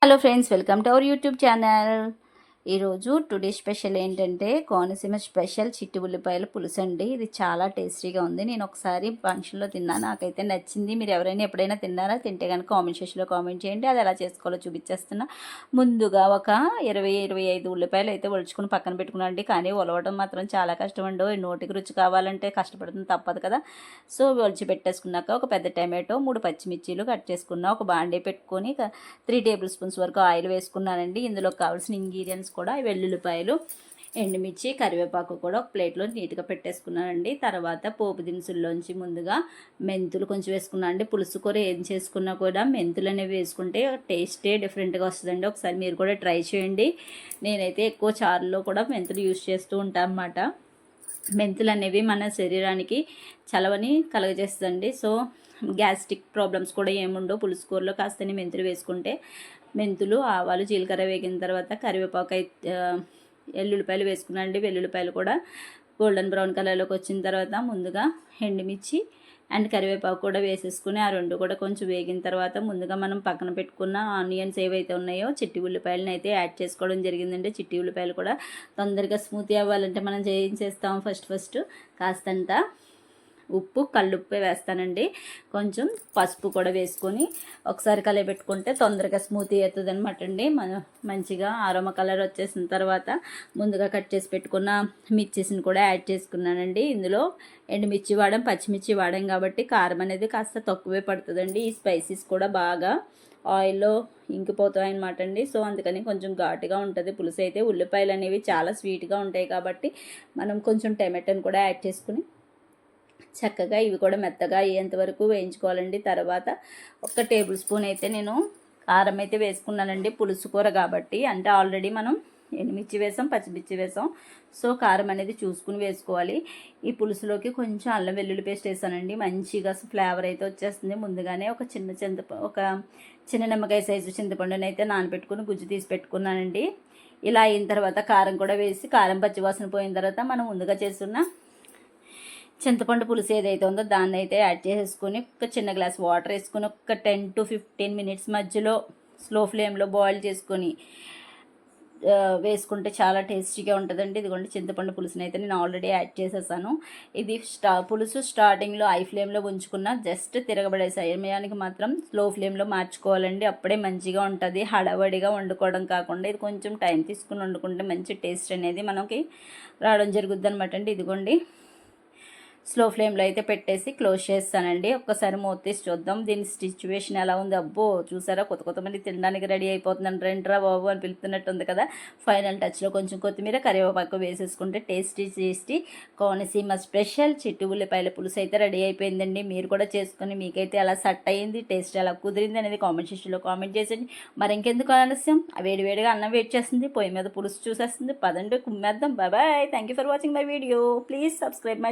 Hello friends, welcome to our YouTube channel. ఈరోజు today special ఏంటంటే Konaseema special చిట్టి ఉల్లిపాయల పులుసు అండి. ఇది చాలా టేస్టీగా ఉంది. నేను ఒకసారి ఫంక్షన్లో తిన్నాను, నాకైతే నచ్చింది. మీరు ఎవరైనా ఎప్పుడైనా తిన్నారా? తింటే కనుక కామెంట్ సెక్షన్లో కామెంట్ చేయండి. అది ఎలా చేసుకోవాలో చూపించేస్తున్నా. ముందుగా ఒక 20-25 ఉల్లిపాయలు అయితే ఒలుచుకుని పక్కన పెట్టుకున్నానండి. కానీ ఒలవడం మాత్రం చాలా కష్టం అండి. నోటికి రుచి కావాలంటే కష్టపడుతుంది, తప్పదు కదా. సో ఒలిచి పెట్టేసుకున్నాక ఒక పెద్ద టమాటో, 3 పచ్చిమిర్చీలు కట్ చేసుకున్నా. ఒక బాండీ పెట్టుకొని 3 టేబుల్ స్పూన్స్ వరకు ఆయిల్ వేసుకున్నానండి. ఇందులో కావాల్సిన ఇంగ్రీడియంట్స్ కూడా వెల్లుల్లిపాయలు, ఎండుమిర్చి, కరివేపాకు కూడా ఒక ప్లేట్లో నీట్గా పెట్టేసుకున్నానండి. తర్వాత పోపు దినుసుల్లోంచి ముందుగా మెంతులు కొంచెం వేసుకున్నానండి. పులుసు కూర ఏం చేసుకున్నా కూడా మెంతులు అనేవి వేసుకుంటే టేస్టే డిఫరెంట్గా వస్తుందండి. ఒకసారి మీరు కూడా ట్రై చేయండి. నేనైతే ఎక్కువ చారులో కూడా మెంతులు యూజ్ చేస్తూ ఉంటాను అన్నమాట. మెంతులు అనేవి మన శరీరానికి చలవని కలగజేస్తుందండి. సో గ్యాస్ట్రిక్ ప్రాబ్లమ్స్ కూడా ఏముండవు. పులుసు కూరలో కాస్తని మెంతులు వేసుకుంటే మెంతులు, ఆవాలు, జీలకర్ర వేగిన తర్వాత కరివేపాకు ఎల్లుల్లిపాయలు వేసుకున్నానండి. వెల్లుల్లిపాయలు కూడా గోల్డెన్ బ్రౌన్ కలర్లోకి వచ్చిన తర్వాత ముందుగా ఎండుమిర్చి అండ్ కరివేపాకు కూడా వేసేసుకుని ఆ రెండు కూడా కొంచెం వేగిన తర్వాత ముందుగా మనం పక్కన పెట్టుకున్న ఆనియన్స్ ఏవైతే ఉన్నాయో చిట్టి ఉల్లిపాయలను అయితే యాడ్ చేసుకోవడం జరిగిందండి. చిట్టి ఉల్లిపాయలు కూడా తొందరగా స్మూతీ అవ్వాలంటే మనం ఏం చేస్తాం, ఫస్ట్ కాస్తంత ఉప్పు, కల్లుప్పే వేస్తానండి. కొంచెం పసుపు కూడా వేసుకొని ఒకసారి కలిపెట్టుకుంటే తొందరగా స్మూతీ అవుతుంది అనమాట అండి. మంచిగా ఆరోమ కలర్ వచ్చేసిన తర్వాత ముందుగా కట్ చేసి పెట్టుకున్న మిర్చిస్ని కూడా యాడ్ చేసుకున్నానండి. ఇందులో ఎండుమిర్చి వాడాం, పచ్చిమిర్చి వాడాం కాబట్టి కారం అనేది కాస్త తక్కువే పడుతుందండి. ఈ స్పైసీస్ కూడా బాగా ఆయిల్లో ఇంకిపోతాయి అనమాట అండి. సో అందుకని కొంచెం ఘాటుగా ఉంటుంది పులుసు అయితే. ఉల్లిపాయలు అనేవి చాలా స్వీట్గా ఉంటాయి కాబట్టి మనం కొంచెం టమాటాని కూడా యాడ్ చేసుకుని చక్కగా ఇవి కూడా మెత్తగా అయ్యేంత వరకు వేయించుకోవాలండి. తర్వాత 1 టేబుల్ స్పూన్ అయితే నేను కారం అయితే వేసుకున్నానండి. పులుసు కూర కాబట్టి, అంటే ఆల్రెడీ మనం ఎండుమిర్చి వేసాం, పచ్చిమిర్చి వేసాం. సో కారం అనేది చూసుకుని వేసుకోవాలి. ఈ పులుసులోకి కొంచెం అల్లం వెల్లుల్లి పేస్ట్ వేసానండి. మంచిగా ఫ్లేవర్ అయితే వచ్చేస్తుంది. ముందుగానే ఒక చిన్న నిమ్మకాయ సైజు చింతపండుని అయితే నానబెట్టుకుని గుజ్జు తీసి పెట్టుకున్నానండి. ఇలా అయిన తర్వాత కారం కూడా వేసి, కారం పచ్చివాసన పోయిన తర్వాత మనం ముందుగా చేస్తున్న చింతపండు పులుసు ఏదైతే ఉందో దాన్ని అయితే యాడ్ చేసేసుకొని ఒక చిన్న గ్లాస్ వాటర్ వేసుకొని ఒక 10 to 15 మినిట్స్ మధ్యలో స్లో ఫ్లేమ్లో బాయిల్ చేసుకొని వేసుకుంటే చాలా టేస్టీగా ఉంటుందండి. ఇదిగోండి చింతపండు పులుసుని అయితే నేను ఆల్రెడీ యాడ్ చేసేసాను. ఇది పులుసు స్టార్టింగ్లో హై ఫ్లేమ్లో ఉంచుకున్న జస్ట్ తిరగబడే సమయానికి మాత్రం స్లో ఫ్లేమ్లో మార్చుకోవాలండి. అప్పుడే మంచిగా ఉంటుంది. హడావడిగా వండుకోవడం కాకుండా ఇది కొంచెం టైం తీసుకుని వండుకుంటే మంచి టేస్ట్ అనేది మనకి రావడం జరుగుద్ది అనమాట అండి. ఇదిగోండి స్లో ఫ్లేమ్లో అయితే పెట్టేసి క్లోజ్ చేస్తానండి. ఒక్కసారి మూత తీసి చూద్దాం దీని సిచ్యువేషన్ ఎలా ఉంది. అబ్బో చూసారా, కొత్త మంది తినడానికి రెడీ అయిపోతుందని రెండ్రా బాబు అని పిలుస్తున్నట్టుంది కదా. ఫైనల్ టచ్లో కొంచెం కొత్తిమీర, కరివేపాకు వేసేసుకుంటే టేస్టీ కోనసీమ స్పెషల్ చిట్టి ఉల్లిపాయల పులుసు అయితే రెడీ అయిపోయిందండి. మీరు కూడా చేసుకుని మీకైతే ఎలా సెట్ అయ్యింది, టేస్ట్ ఎలా కుదిరింది అనేది కామెంట్ సెక్షన్లో కామెంట్ చేసేయండి. మరి ఇంకెందుకు ఆలస్యం, వేడివేడిగా అన్నం వెయిట్ చేస్తుంది, పొయ్యి మీద పులుసు చూసేస్తుంది. పదండి కుమ్మేద్దాం. Bye. Thank you for watching my video. Please subscribe my